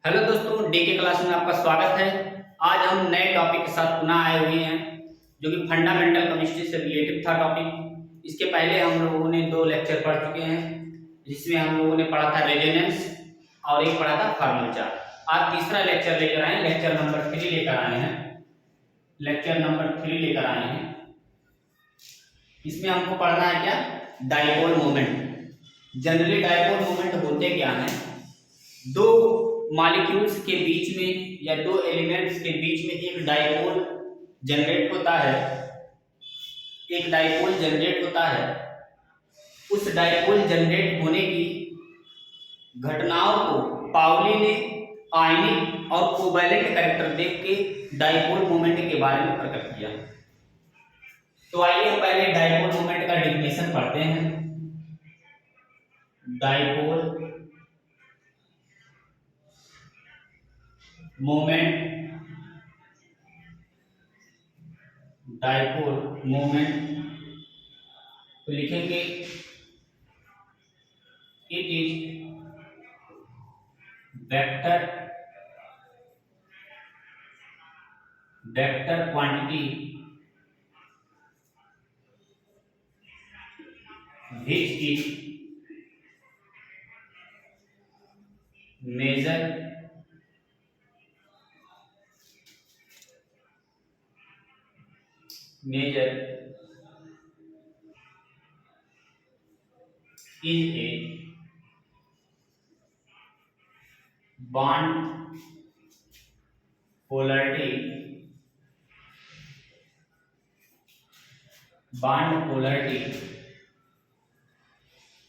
Hello दोस्तों, D के class में आपका स्वागत है। आज हम नए टॉपिक के साथ पुनः आए हुए हैं, जो कि फंडामेंटल केमिस्ट्री से रिलेटेड था टॉपिक। इसके पहले हम लोगों ने 2 लेक्चर पढ़ चुके हैं, जिसमें हम लोगों ने पढ़ा था रेजोनेंस और एक पढ़ा था फार्मल चार्ट। आज तीसरा लेक्चर लेकर आए हैं, लेक्चर नंबर 3 लेकर आए हैं। लेक्चर नंबर 3 लेकर आए हैं। इसमें हमको पढ़ना है क्या? Dipole moment. Generally dipole moment होते क्या हैं? दो मॉलिक्यूल्स के बीच में या दो एलिमेंट्स के बीच में एक डाइपोल जनरेट होता है। एक डाइपोल जनरेट होता है। उस डाइपोल जनरेट होने की घटनाओं को पाउली ने आयनिक और कोवैलेंट कैरेक्टर देख के डाइपोल मोमेंट के बारे में प्रकट किया। तो आइए हम पहले डाइपोल मोमेंट का डेफिनेशन पढ़ते हैं। डाइपोल मोमेंट, डाइपोल मोमेंट तो लिखेंगे it is vector quantity which is measure is a bond polarity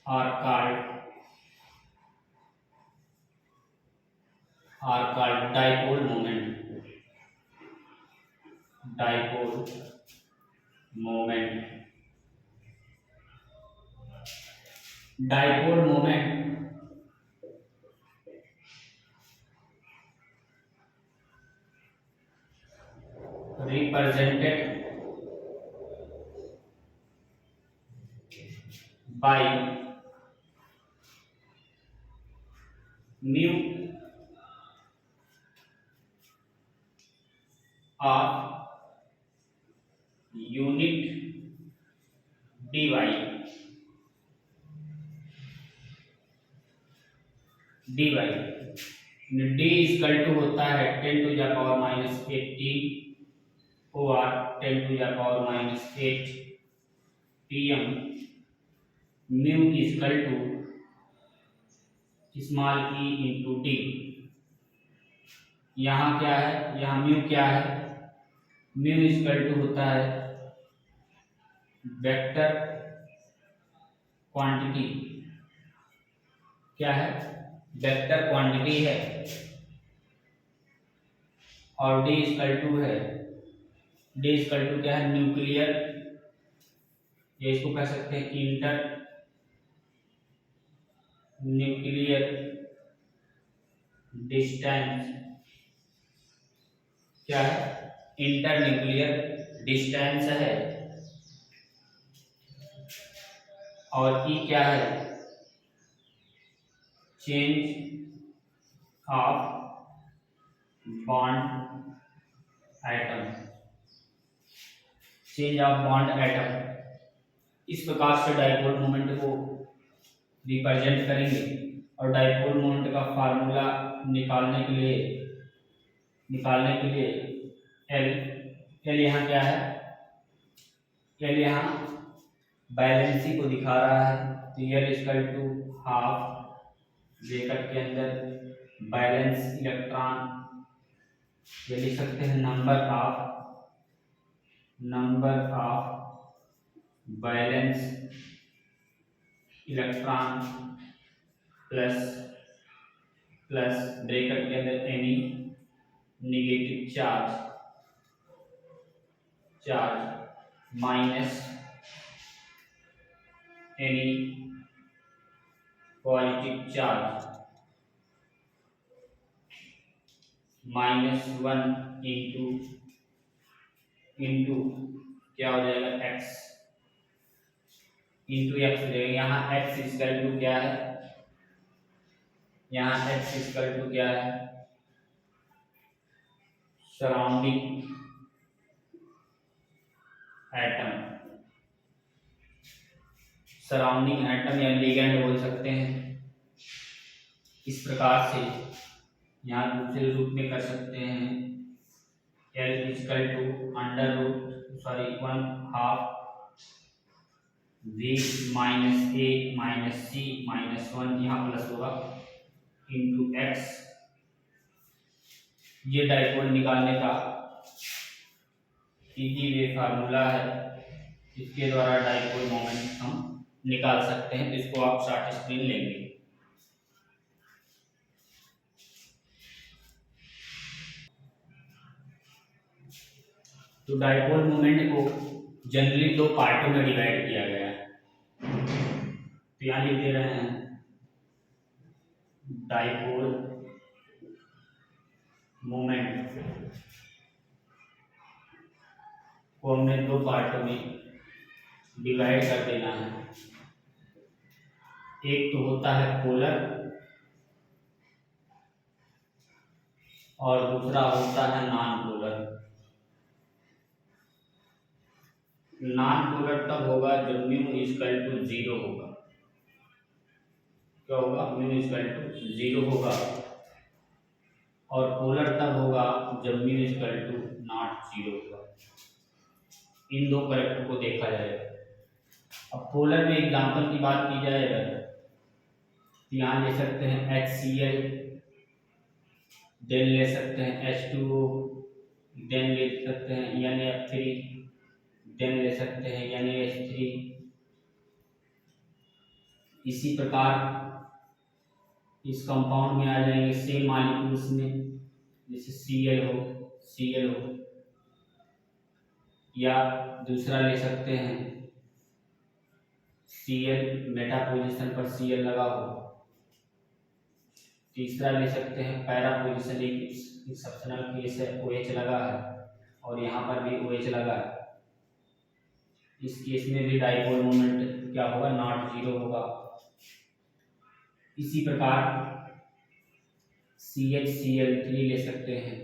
are called dipole moment. Dipole moment. Dipole moment represented by mu of unit dy. d equal to होता है 10 to the power minus 18 और 10 to the power minus 8 pm। Mu equal to small e into d. यहाँ क्या है? यहाँ mu क्या है? Mu equal to होता है वेक्टर क्वांटिटी। क्या है? वेक्टर क्वांटिटी है। और डी इक्वल टू है, डी इक्वल टू क्या है? न्यूक्लियर, ये इसको कह सकते हैं इंटर न्यूक्लियर डिस्टेंस। क्या है? इंटर न्यूक्लियर डिस्टेंस है। और ई क्या है? Change of bond atom. Change of bond atom. इस प्रकार से डाइपोल मोमेंट को रिप्रेजेंट करेंगे। और डाइपोल मोमेंट का फार्मूला निकालने के लिए एल यहाँ क्या है? एल यहाँ बैलेंसी को दिखा रहा है। तो L equal to half bracket के अंदर बैलेंस इलेक्ट्रॉन, ये लिख सकते हैं number of balance electron plus bracket के अंदर any negative charge minus any positive charge -1 into क्या हो जाएगा? x इंटू एक्स हो जाएगा। यहाँ x इक्वल टू क्या है? यहाँ x इक्वल टू क्या है? सराउंडिंग एटम, सराउंडिंग एटम या लिगेंड बोल सकते हैं। इस प्रकार से यहाँ दूसरे रूप में कर सकते हैं L equal to under root sorry 1/2 V minus A minus C minus 1, यहाँ प्लस होगा, इंटू एक्स। ये डाइपोल निकालने का इजी वे फार्मूला है, इसके द्वारा डाइपोल मोमेंट हम निकाल सकते हैं। तो इसको आप शॉर्ट स्क्रीन लेंगे। तो डाइपोल मोमेंट को जनरली दो पार्टों में डिवाइड किया गया है। तो यहाँ लिख दे रहे हैं डाइपोल मोमेंट को हमने दो पार्टों में डिवाइड कर देना है। एक तो होता है पोलर और दूसरा होता है नॉन पोलर। नॉन पोलर तब होगा जब म्यू इक्वल टू 0 होगा। क्या होगा? म्यू इक्वल टू 0 होगा। और पोलर तब होगा जब म्यू इक्वल टू नॉट 0 होगा। इन दो कैरेक्टर को देखा जाएगा। अब पोलर में एग्जांपल की बात की जाए अगर, तो यहाँ ले सकते हैं HCl, देन ले सकते हैं H2O, देन ले सकते हैं NF3, देन ले सकते हैं NaH3। इसी प्रकार इस कंपाउंड में आ जाएंगे सेम मॉलिक्यूल्स में, जैसे Cl हो, या दूसरा ले सकते हैं Cl मेटा पोजीशन पर Cl लगा हो। तीसरा ले सकते हैं पैरा पोजीशन, एक एक्सेप्शनल केस है, OH लगा है और यहाँ पर भी OH लगा है। इस केस में भी डाइपोल मोमेंट क्या होगा? नॉट 0 होगा। इसी प्रकार CHCl3 ले सकते हैं,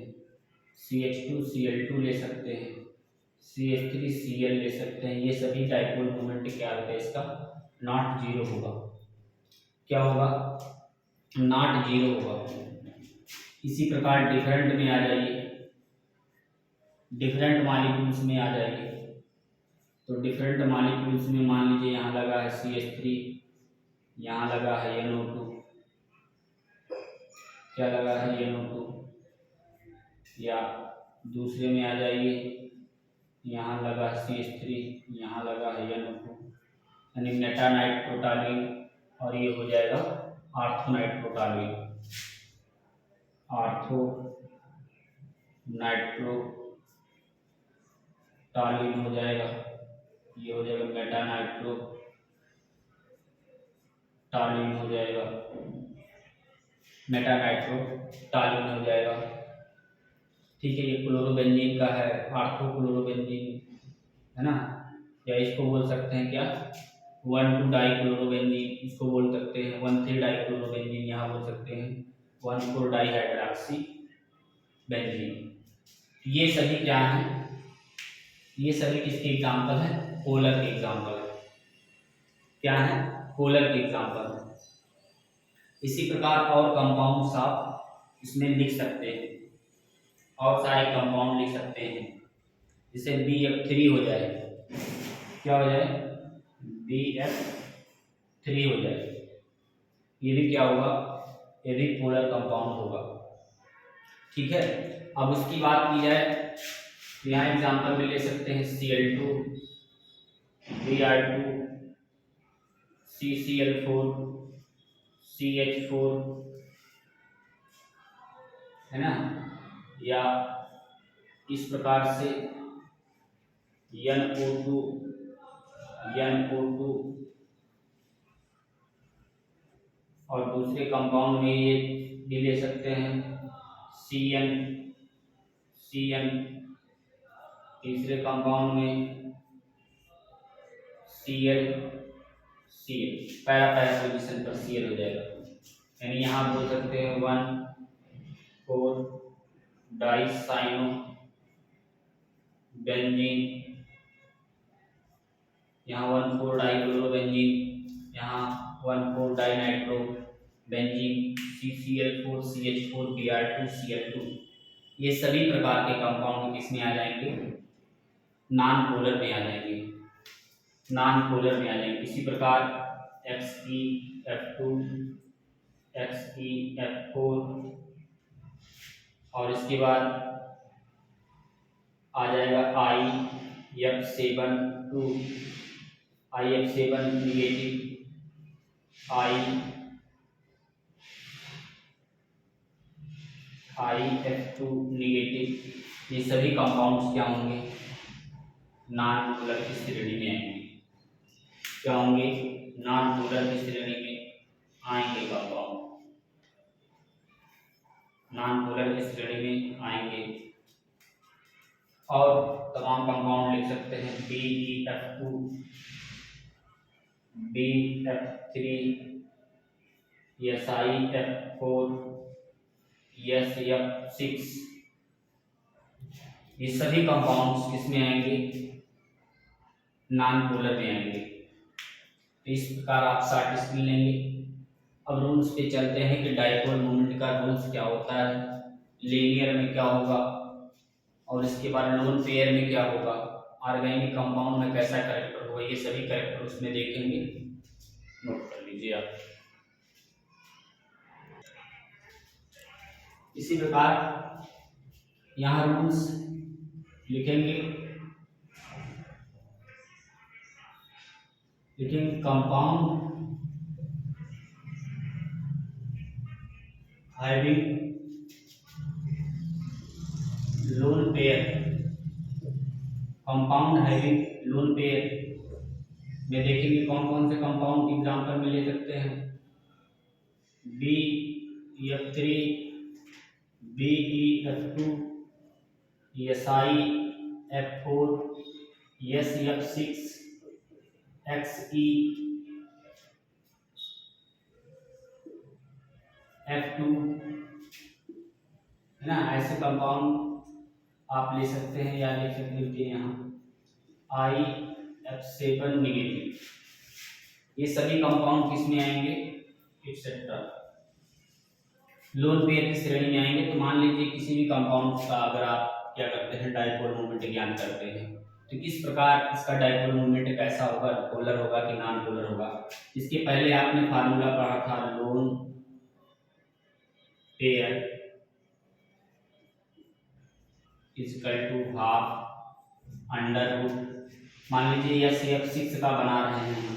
CH2Cl2 ले सकते हैं, CH3Cl ले सकते हैं। ये सभी डाइपोल मोमेंट क्या होगा? इसका नॉट 0 होगा। क्या होगा? नॉट 0 होगा। इसी प्रकार डिफरेंट में आ जाइए, डिफरेंट मॉलिक्यूल्स में आ जाइए। तो डिफरेंट मॉलिक्यूल्स में मान लीजिए यहाँ लगा है CH3, यहाँ लगा है NO2, क्या लगा है? NO2। या दूसरे में आ जाइए, यहाँ लगा है CH3, यहाँ लगा है NO2, यानी मेटा नाइट्रोटॉलुइन, और ये हो जाएगा आर्थो नाइट्रोटॉलुइन। आर्थो नाइट्रोटॉलुइन हो जाएगा, ये हो जाएगा मेटा नाइट्रोटॉलुइन हो जाएगा, मेटा नाइट्रोटॉलुइन हो जाएगा। ठीक है, ये क्लोरोबेंजीन का है, आर्थो क्लोरोबेंजीन है ना, या इसको बोल सकते हैं क्या? 1,2 डाइक्लोरोबेंजीन, इसको बोल सकते हैं 1,3 डाइक्लोरोबेंजीन, यहाँ बोल सकते हैं 1,4 डाइहाइड्रॉक्सी बेंजीन। ये सभी क्या हैं? ये सभी किसके एग्जाम्पल हैं? पोलर के एग्जाम्पल है। क्या है? पोलर के एग्जाम्पल है। इसी प्रकार और कंपाउंड्स आप इसमें लिख सकते हैं, और सारे कंपाउंड लिख सकते हैं। जैसे BF3 हो जाए, क्या हो जाए? BF3 हो जाए। ये भी क्या होगा? ये भी पोलर कंपाउंड होगा। ठीक है, अब उसकी बात की जाए तो यहाँ एग्जांपल में ले सकते हैं Cl2, Br2, CCl4, CH4, है ना, या इस प्रकार से NO2, और दूसरे कंपाउंड में ये भी ले सकते हैं CN, तीसरे कंपाउंड में Cl, पैरा पोजीशन पर Cl हो जाएगा। यानी यहाँ बोल सकते हैं 1,4 डाइसाइनो बेंजीन, यहाँ 1,4 डाइक्लोरोबेंजीन, यहाँ 1,4 डाइनाइट्रो बेंजीन, CCl4CH4Br2Cl2। ये सभी प्रकार के कंपाउंड किसमें आ जाएंगे? नॉन पोलर में आ जाएंगे, नॉन पोलर में आ जाएंगे। इसी प्रकार XeF2, XeF4 और इसके बाद आ जाएगा IF7 नेगेटिव, IF2 नेगेटिव। ये सभी कंपाउंड्स क्या होंगे? नॉन पोलर की श्रेणी में आएंगे। क्या होंगे? नॉन पोलर की श्रेणी में आएंगे कंपाउंड, नॉन पोलर की श्रेणी में आएंगे। और तमाम कंपाउंड लिख सकते हैं BeF2, BF3, SiF4, SiF6। ये सभी कंपाउंड्स किसमें आएंगे? नॉन पोलर में आएंगे। तो इस प्रकार आप शॉर्ट स्क्रीन लेंगे। अब रूल्स पे चलते हैं कि डाइपोल मोमेंट का रूल्स क्या होता है, लीनियर में क्या होगा और इसके बाद लोन पेयर में क्या होगा, ऑर्गेनिक कंपाउंड में कैसा कैरेक्टर होगा। ये सभी कैरेक्टर उसमें देखेंगे, नोट कर लीजिए आप। इसी प्रकार यहाँ रूल्स लिखेंगे, compound having lone pair, compound having lone pair में देखेंगे कौन कौन से कंपाउंड एग्जांपल में ले सकते हैं। BeF3, BeF2, SiF4, SiF6, XeF2, है ना। ऐसे कंपाउंड आप ले सकते हैं या लिख सकते हैं यहाँ IF7 नेगेटिव। ये सभी कंपाउंड किस में आएंगे? एक्सेट्रा लोन पेयर की श्रेणी में आएंगे। तो मान लीजिए किसी भी कंपाउंड का अगर आप क्या करते हैं, डाइपोल मोमेंट ज्ञान करते हैं, तो किस प्रकार इसका डाइपोल मोमेंट कैसा होगा, पोलर होगा कि नॉन पोलर होगा। इसके पहले आपने फार्मूला पढ़ा था, lone pair equal to half under root. मान लीजिए SiF6 का बना रहे हैं हम,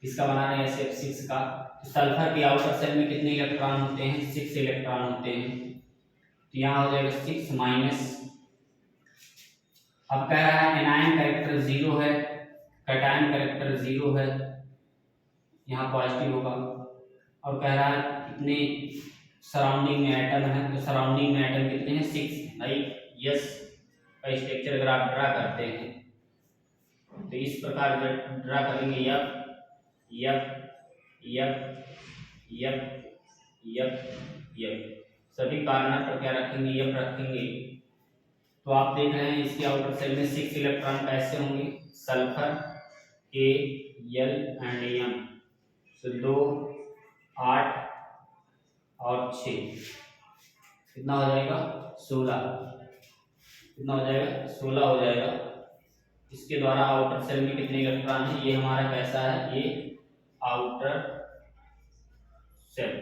इसका बना रहे हैं SiF6 का। तो सल्फर के आउटर सेल में कितने इलेक्ट्रॉन होते हैं? 6 इलेक्ट्रॉन होते हैं। तो यहाँ हो जाएगा 6 माइनस, अब कह रहा है एनायन कैरेक्टर 0 है, कैटायन कैरेक्टर 0 है, यहाँ पॉजिटिव होगा। और कह रहा है कितने सराउंडिंग में एटम है, तो सराउंडिंग में एटम कितने हैं? 6। भाई यस का स्ट्रक्चर अगर आप ड्रा करते हैं तो इस प्रकार ड्रा करेंगे, यप सभी कार्नर पर क्या रखेंगे? यप रखेंगे। तो आप देख रहे हैं इसके आउटर सेल में 6 इलेक्ट्रॉन कैसे होंगे? Sulphur K L and M, तो 2 8 और 6 कितना हो जाएगा? 16। कितना हो जाएगा? 16 हो जाएगा। इसके द्वारा आउटर सेल में कितने इलेक्ट्रॉन है? ये हमारा कैसा है? ये आउटर सेल,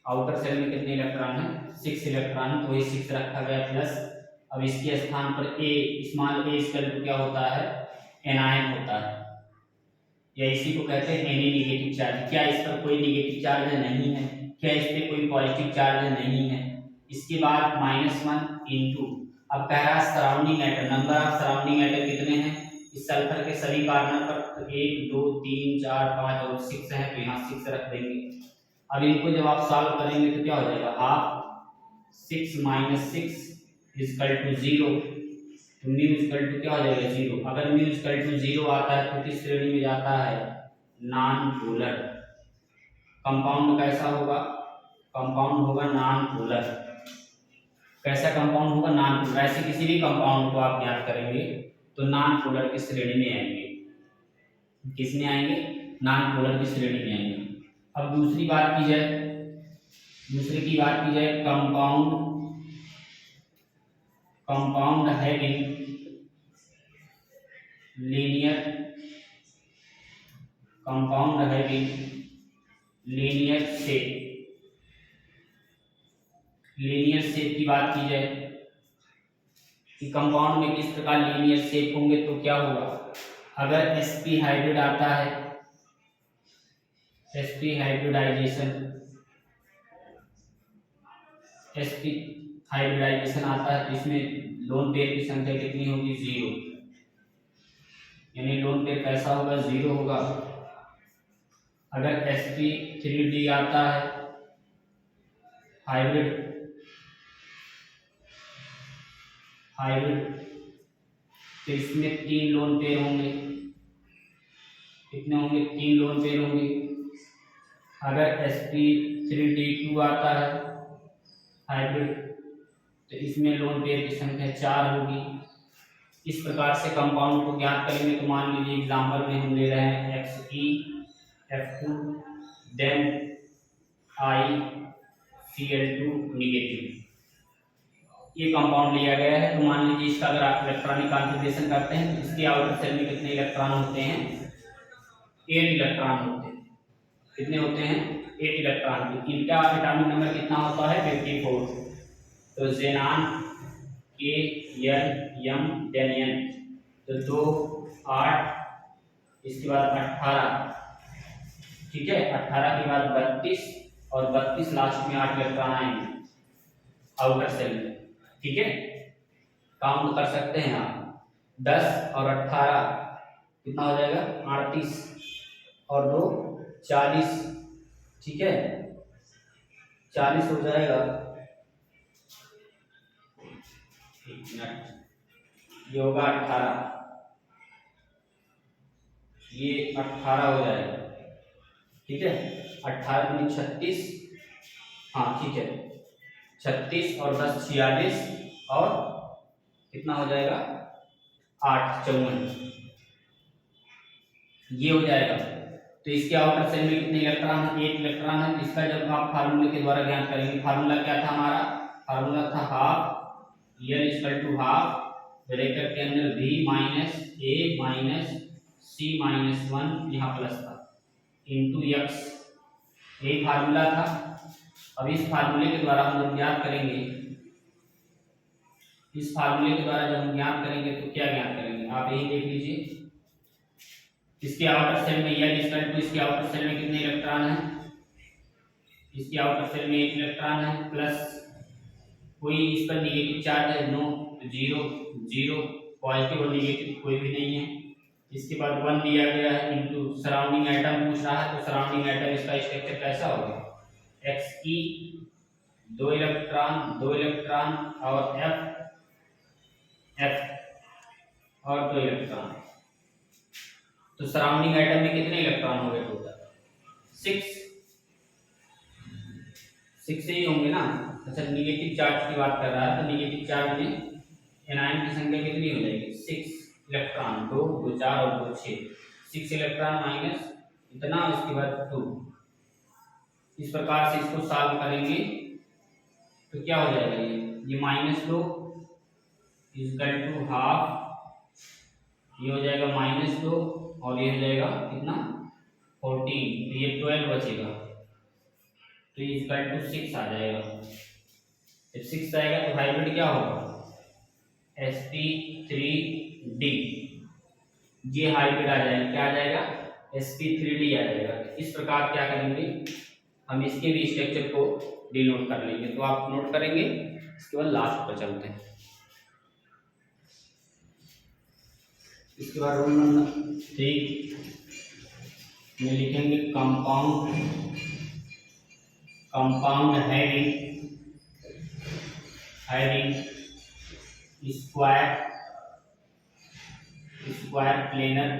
आउटर सेल में कितने इलेक्ट्रॉन है? 6 इलेक्ट्रॉन। तो ये 6 रखा गया प्लस। अब इसके स्थान पर A, स्मॉल a स्केल क्या होता है? एनायन होता है, या इसी को कहते हैं एनी नेगेटिव चार्ज। क्या इस पर कोई नेगेटिव चार्ज नहीं है? क्या इस पर कोई पॉजिटिव चार्ज नहीं है? इसके बाद -1 इंटू, अब कह रहा है surrounding atom, number of surrounding atom कितने हैं इस सल्फर के सभी कार्बन पर? तो 1 2 3 4 5 और 6 है, तो यहाँ 6 रख देंगे। अब इनको जब आप सॉल्व करेंगे तो क्या हो जाएगा? Half 6 minus 6 equal to 0। तो म्यू इक्वल टू क्या हो जाएगा? 0। अगर म्यू इक्वल टू 0 आता है तो किस श्रेणी में जाता है? Non polar. कंपाउंड कैसा होगा? कंपाउंड होगा नॉन पोलर। कैसा कंपाउंड होगा? Non polar. ऐसे किसी भी कंपाउंड को आप ज्ञात करेंगे तो नॉन पोलर की श्रेणी में आएंगे। किस में आएंगे? नॉन पोलर की श्रेणी में आएंगे। अब दूसरी बात की जाए, कंपाउंड हैविंग लीनियर शेप की बात की जाए कि कंपाउंड में किस प्रकार लीनियर शेप होंगे तो क्या होगा? अगर sp हाइब्रिड आता है, sp हाइब्रिडाइजेशन आता है तो इसमें लोन पेयर की संख्या कितनी होगी? 0। यानी लोन पेयर कैसा होगा? 0 होगा। अगर sp3d आता है हाइब्रिड तो इसमें 3 लोन पेयर होंगे। कितने होंगे? 3 लोन पेयर होंगे। अगर sp3d2 आता है हाइब्रिड तो इसमें लोन पेयर की संख्या 4 होगी। इस प्रकार से कंपाउंड को ज्ञात करेंगे। तो मान लीजिए एग्जांपल में हम ले रहे हैं XeF2 देन ICl2 नेगेटिव, ये कंपाउंड लिया गया है। तो मान लीजिए इसका अगर आप इलेक्ट्रॉनिक कॉन्फ़िगरेशन करते हैं तो इसके आउटर सेल में कितने इलेक्ट्रॉन होते हैं? 8 इलेक्ट्रॉन होते हैं। कितने होते हैं? 8 इलेक्ट्रॉन। इनका एटॉमिक नंबर कितना होता है? 54। तो ज़ेनान KN देन N, तो 2 8, इसके बाद 18, ठीक है, 18 के बाद 32 और 32 लास्ट में 8 इलेक्ट्रॉन आएंगे आउटर सेल में। ठीक है, काउंट कर सकते हैं आप। 10 और 18 कितना हो जाएगा? 38 और 2 40। ठीक है, 40 हो जाएगा। एक मिनट, ये होगा 18, ये 18 हो जाएगा। ठीक है, 18 में 36, हाँ ठीक है, 36 और 10 46 और कितना हो जाएगा? 8 54, ये हो जाएगा। तो इसके आउटर सेल में कितने इलेक्ट्रॉन है? 8 इलेक्ट्रॉन है। इसका जब आप फार्मूले के द्वारा ज्ञात करेंगे, फार्मूला क्या था हमारा? फार्मूला था half L equal to half bracket के अंदर V minus A minus C minus 1 यहाँ प्लस था इंटू x, यही फार्मूला था। अब इस फार्मूले के द्वारा हम लोग ज्ञात करेंगे, इस फार्मूले के द्वारा जब हम ज्ञात करेंगे तो क्या ज्ञात करेंगे आप यही देख लीजिए। इसके आउटर सेल में L इक्वल टू, इसके आउटर सेल में कितने इलेक्ट्रॉन है? इसके आउटर सेल में 8 इलेक्ट्रॉन है, प्लस कोई इस पर नेगेटिव चार्ज है? नो, 0 0, पॉजिटिव और नेगेटिव कोई भी नहीं है। इसके बाद 1 दिया गया है इंटू सराउंडिंग एटम पूछ रहा है, तो सराउंडिंग एटम इसका स्ट्रक्चर कैसा होगा? Xe 2 इलेक्ट्रॉन और F और 2 इलेक्ट्रॉन। तो सराउंडिंग एटम में कितने इलेक्ट्रॉन हो गए टोटल? 6 ही होंगे ना। अच्छा, नेगेटिव चार्ज की बात कर रहा है तो नेगेटिव चार्ज में एनायन की संख्या कितनी हो जाएगी? 6 इलेक्ट्रॉन, 2 2 4 और 2 6, 6 इलेक्ट्रॉन माइनस इतना, उसके बाद 2। इस प्रकार से इसको सॉल्व करेंगे तो क्या हो जाएगा? ये -2 इक्वल टू हाफ, ये हो जाएगा -2 और ये हो जाएगा कितना? 14, तो ये 12 बचेगा, तो ये इक्वल टू 6 आ जाएगा। जब 6 आएगा तो हाइब्रिड क्या होगा? sp3d, ये हाइब्रिड आ जाएगा। क्या आ जाएगा? sp3d आ जाएगा। इस प्रकार क्या करेंगे हम, इसके भी स्ट्रक्चर को डिनोट कर लेंगे। तो आप नोट करेंगे, इसके बाद लास्ट पर चलते हैं। इसके बाद रोल नंबर 3 में लिखेंगे कंपाउंड हैविंग स्क्वायर प्लेनर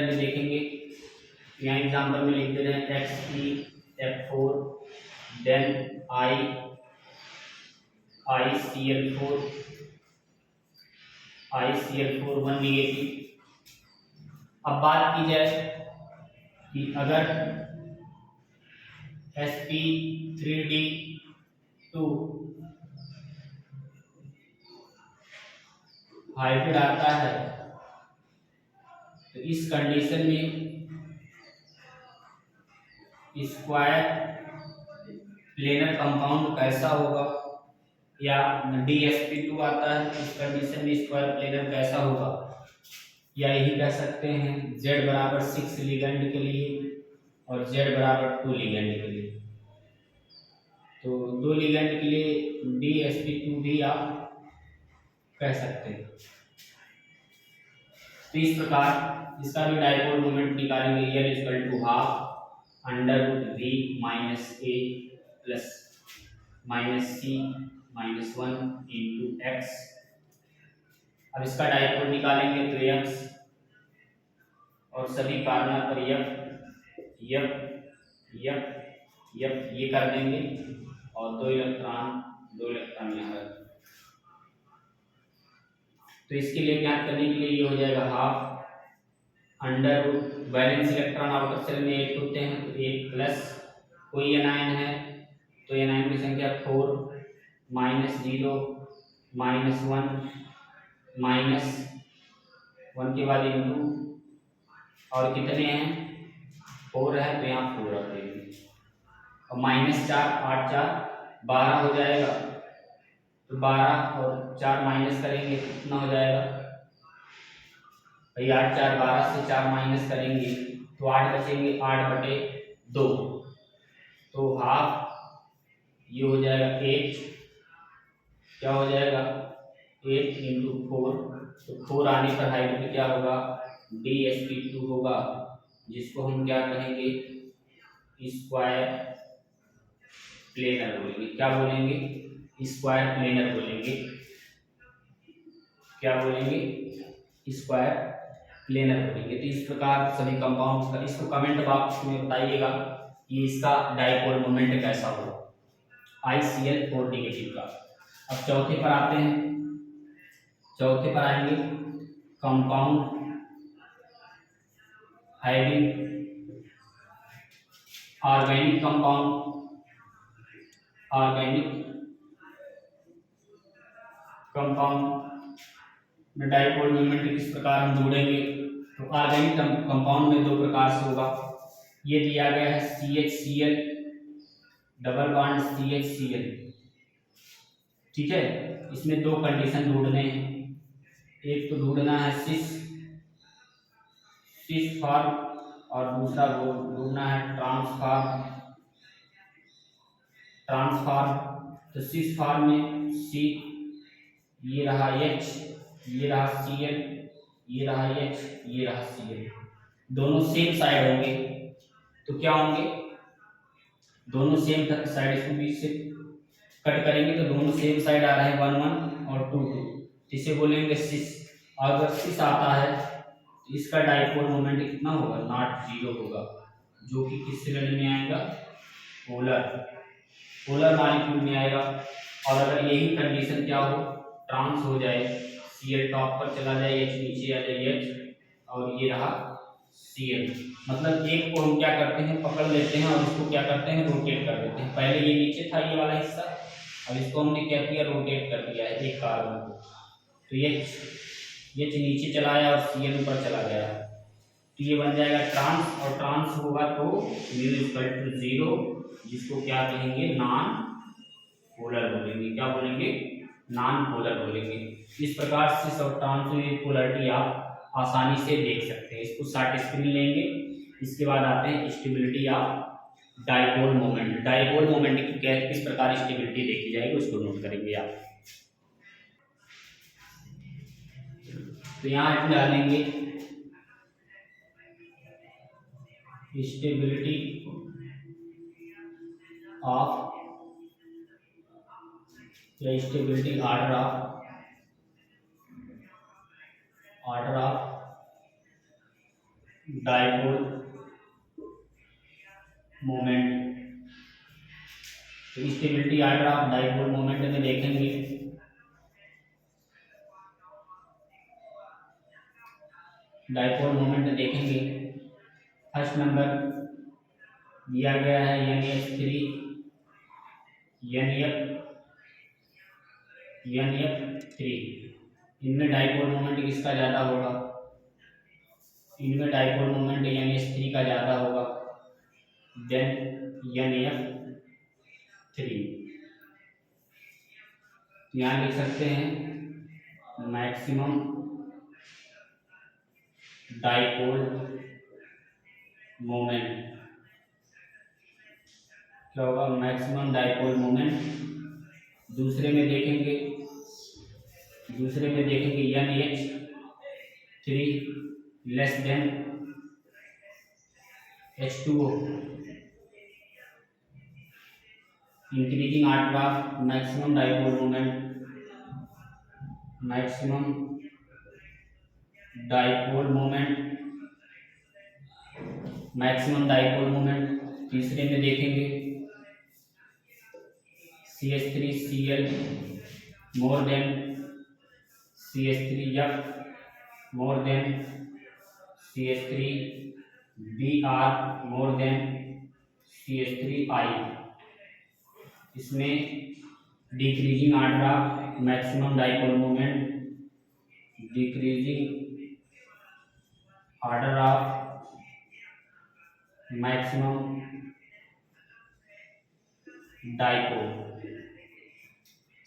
में देखेंगे यहाँ एग्जाम्पल में लिख दे रहे हैं XeF4 देन ICl4 1 नेगेटिव। अब बात की जाए कि अगर sp3d2 हाइब्रिड आता है तो इस कंडीशन में स्क्वायर प्लेनर कंपाउंड कैसा होगा, या DsP2 आता है इस कंडीशन में स्क्वायर प्लेनर कैसा होगा, या यही कह सकते हैं Z बराबर 6 लिगेंड के लिए और Z बराबर 2 लिगेंड के लिए। तो 2 लिगेंड के लिए DsP2 भी आप कह सकते हैं। तो इस प्रकार इसका भी डाइपोल मोमेंट निकालेंगे, L equal to half under root V minus A plus minus C minus 1 into X. अब इसका डाइपोल निकालेंगे तो X और सभी कार्बन पर यप ये कर देंगे और 2 इलेक्ट्रॉन यहाँ रख। तो इसके लिए ज्ञात करने के लिए ये हो जाएगा half under root valence electron outer shell में 8 होते हैं तो 8 प्लस कोई एनायन है तो एनायन की संख्या 4 माइनस 0 माइनस 1 माइनस 1 के बाद इंटू और कितने हैं 4 है तो यहाँ 4 रख देंगे और माइनस 4 8 4 12 हो जाएगा तो 12 और 4 माइनस करेंगे कितना हो जाएगा भाई 8 4 12 से 4 माइनस करेंगे तो 8 बचेंगे 8/2 तो हाफ ये हो जाएगा 8 क्या हो जाएगा 8 इंटू 4 तो 4 आने पर हाइब्रिड क्या होगा DsP2 होगा जिसको हम क्या कहेंगे स्क्वायर प्लेनर बोलेंगे। क्या बोलेंगे स्क्वायर प्लेनर बोलेंगे। क्या बोलेंगे स्क्वायर प्लेनर बोलेंगे। तो इस प्रकार सभी कंपाउंड्स का इसको कमेंट बॉक्स में बताइएगा कि इसका डाइपोल मोमेंट कैसा होगा ICl4 नेगेटिव का। अब चौथे पर आते हैं। चौथे पर आएंगे कंपाउंड हैविंग ऑर्गेनिक कंपाउंड में डाइपोल मोमेंट किस प्रकार हम ढूंढेंगे। तो ऑर्गेनिक कंपाउंड में 2 प्रकार से होगा। ये दिया गया है CHCl डबल बॉन्ड CHCl, ठीक है। इसमें 2 कंडीशन ढूंढने हैं। एक तो ढूंढना है सिस फॉर्म और दूसरा ढूंढना है ट्रांसफॉर्म। तो सिस फॉर्म में C ये रहा H ये रहा Cl ये रहा H ये रहा Cl, दोनों सेम साइड होंगे तो क्या होंगे दोनों सेम साइड इसको बीच से कट करेंगे तो दोनों सेम साइड आ रहे हैं 1 1 और 2 2, इसे बोलेंगे सिस। अगर सिस आता है तो इसका डाइपोल मोमेंट कितना होगा नॉट 0 होगा जो कि किस श्रेणी में आएगा पोलर मॉलिक्यूल में आएगा। और अगर यही कंडीशन क्या हो ट्रांस हो जाए Cl टॉप पर चला जाए H नीचे आ जाए H और ये रहा Cl, मतलब एक को हम क्या करते हैं पकड़ लेते हैं और इसको क्या करते हैं रोटेट कर देते हैं। पहले ये नीचे था ये वाला हिस्सा, अब इसको हमने क्या किया रोटेट कर दिया है एक कार्बन को, तो ये नीचे चला आया और Cl ऊपर चला गया तो ये बन जाएगा ट्रांस, और ट्रांस होगा तो μ 0 जिसको क्या कहेंगे नॉन पोलर बोलेंगे। क्या बोलेंगे नॉन पोलर बोलेंगे। इस प्रकार से सब ट्रांस में पोलरिटी आप आसानी से देख सकते हैं। इसको शॉर्ट स्क्रीन लेंगे। इसके बाद आते हैं stability of dipole moment. Dipole moment की किस प्रकार स्टेबिलिटी देखी जाएगी उसको नोट करेंगे आप। तो यहाँ डालेंगे स्टेबिलिटी ऑफ या stability order of dipole moment. तो stability order of dipole moment में देखेंगे, डाइपोल मोमेंट देखेंगे। फर्स्ट नंबर दिया गया है NH3 NF3। इनमें डाइपोल मोमेंट किसका ज़्यादा होगा? इनमें डाइपोल मोमेंट NH3 का ज़्यादा होगा देन NF3। यहाँ लिख सकते हैं मैक्सिमम डाइपोल मोमेंट। क्या होगा? Maximum dipole moment. दूसरे में देखेंगे NH3 less than H2O। Increasing order of maximum dipole moment, maximum dipole moment. तीसरे में देखेंगे CH3Cl more than CH3F more than CH3Br more than CH3I। इसमें decreasing order of maximum dipole moment, decreasing order of maximum dipole.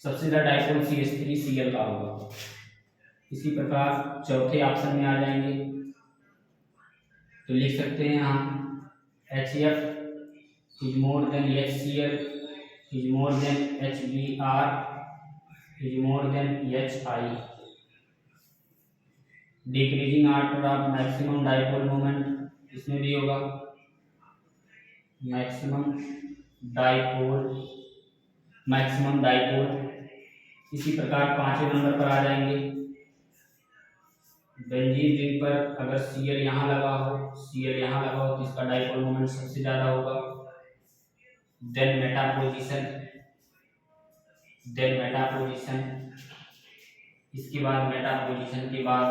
सबसे ज़्यादा dipole CH3Cl का होगा। इसी प्रकार चौथे ऑप्शन में आ जाएंगे तो लिख सकते हैं हम HF is more than HCl is more than HBr is more than HI। Decreasing order of maximum dipole moment, इसमें भी होगा मैक्सिमम डाइपोल। इसी प्रकार पांचवें नंबर पर आ जाएंगे बेंजीन रिंग पर अगर Cl यहाँ लगा हो तो इसका डाइपोल मोमेंट सबसे ज्यादा होगा। देन मेटा पोजीशन, इसके बाद मेटा पोजीशन के बाद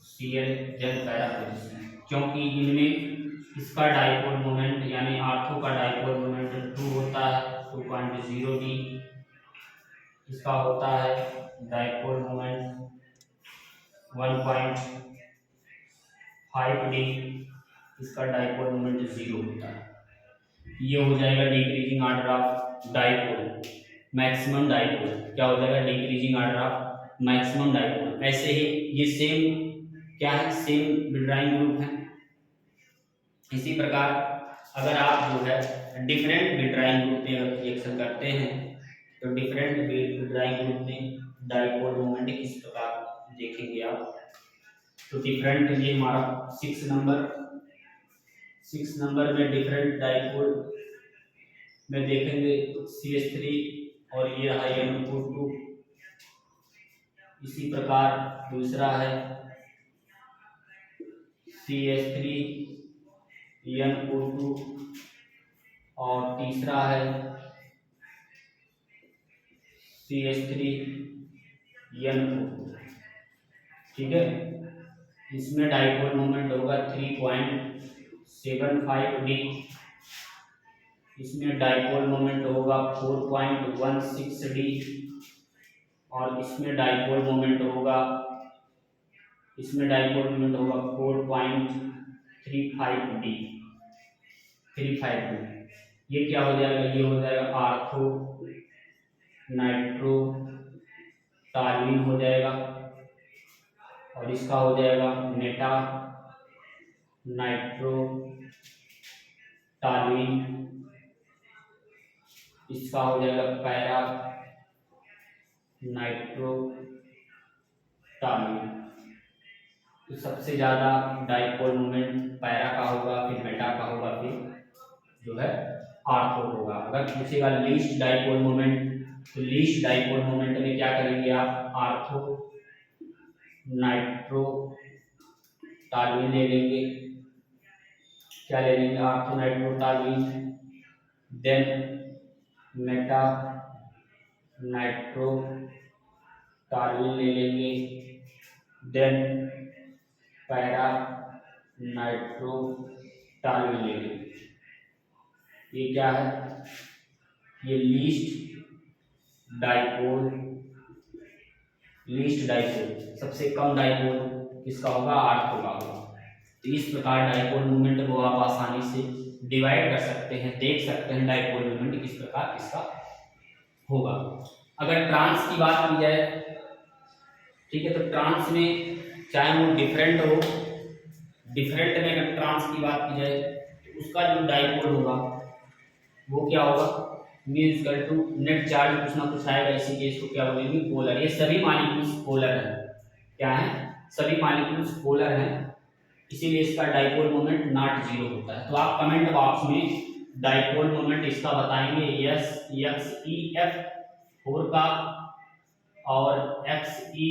Cl देन पैरा पोजीशन। क्योंकि इनमें इसका डाइपोल मोमेंट यानी आर्थो का डाइपोल मोमेंट 2 होता है 2.0 d। इसका होता है डाइपोल मोमेंट 1.5 d। इसका डाइपोल मोमेंट 0 होता है। ये हो जाएगा decreasing order of dipole, maximum dipole. क्या हो जाएगा? Decreasing order of maximum dipole. ऐसे ही ये सेम क्या है? सेम विड्राइंग ग्रुप है। इसी प्रकार अगर आप जो है डिफरेंट विड्राइंग ग्रुप में अगर रिएक्शन करते हैं तो डिफरेंट विड्राइंग ग्रुप में डाइपोल मोमेंट किस प्रकार देखेंगे आप। तो डिफरेंट ये हमारा 6 नंबर में डिफरेंट डाइपोल में देखेंगे CH3 और ये रहा NO2। इसी प्रकार दूसरा है CH3NO2 और तीसरा है CH3NO2। ठीक है, इसमें डाइपोल मोमेंट होगा 3.75 d। इसमें डाइपोल मोमेंट होगा 4.16 d और इसमें डाइपोल मोमेंट होगा 4.35 d। ये क्या हो जाएगा? ये हो जाएगा आर्थो नाइट्रो टालुइन हो जाएगा और इसका हो जाएगा मेटा नाइट्रो टालुइन। इसका हो जाएगा पैरा नाइट्रो टालुइन। तो सबसे ज्यादा डाइपोल मोमेंट पैरा का होगा, फिर मेटा का होगा, फिर जो है आर्थो होगा। अगर पूछेगा लीस्ट डाइपोल मोमेंट तो लीस्ट डाइपोल मोमेंट में क्या करेंगे आप? आर्थो नाइट्रो टालुइन ले लेंगे क्या ले लेंगे, ऑर्थो नाइट्रोटॉलुइन, देन मेटा नाइट्रोटॉलुइन ले लेंगे, देन पैरा नाइट्रोटॉलुइन ले लेंगे। ये क्या है, ये लीस्ट डाइपोल सबसे कम डाइपोल किसका होगा, ऑर्थो का होगा। तो इस प्रकार डाइपोल मूवमेंट को आप आसानी से डिवाइड कर सकते हैं, देख सकते हैं डाइपोल मूवमेंट किस प्रकार किसका होगा। अगर ट्रांस की बात की जाए, ठीक है, तो ट्रांस में चाहे वो डिफरेंट हो, डिफरेंट में अगर ट्रांस की बात की जाए तो उसका जो डाइपोल होगा वो क्या होगा, mean equal to net charge कुछ ना कुछ आएगा, इसी केस को क्या बोलेंगे, पोलर। ये सभी मॉलिक्यूल्स पोलर हैं, क्या है, सभी मॉलिक्यूल्स पोलर हैं, इसीलिए इसका डाइपोल मोमेंट नॉट जीरो होता है। तो आप कमेंट बॉक्स में डाइपोल मोमेंट इसका बताएंगे, यस एक्स ई एफ 4 का और एक्स ई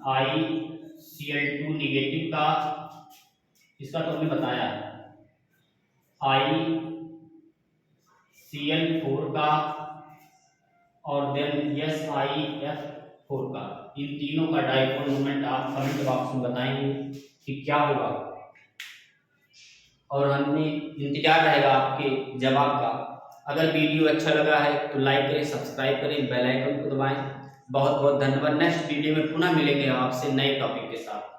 आई Cl2 निगेटिव का, इसका तो हमने बताया, आई Cl4 का और देन एस आई एफ 4 का। इन तीनों का डाइपोल मोमेंट आप कमेंट बॉक्स में बताएंगे कि क्या होगा, और हमने इंतजार रहेगा आपके जवाब का। अगर वीडियो अच्छा लगा है तो लाइक करें, सब्सक्राइब करें, बेल आइकन को दबाएं। बहुत बहुत धन्यवाद। नेक्स्ट वीडियो में पुनः मिलेंगे आपसे नए टॉपिक के साथ।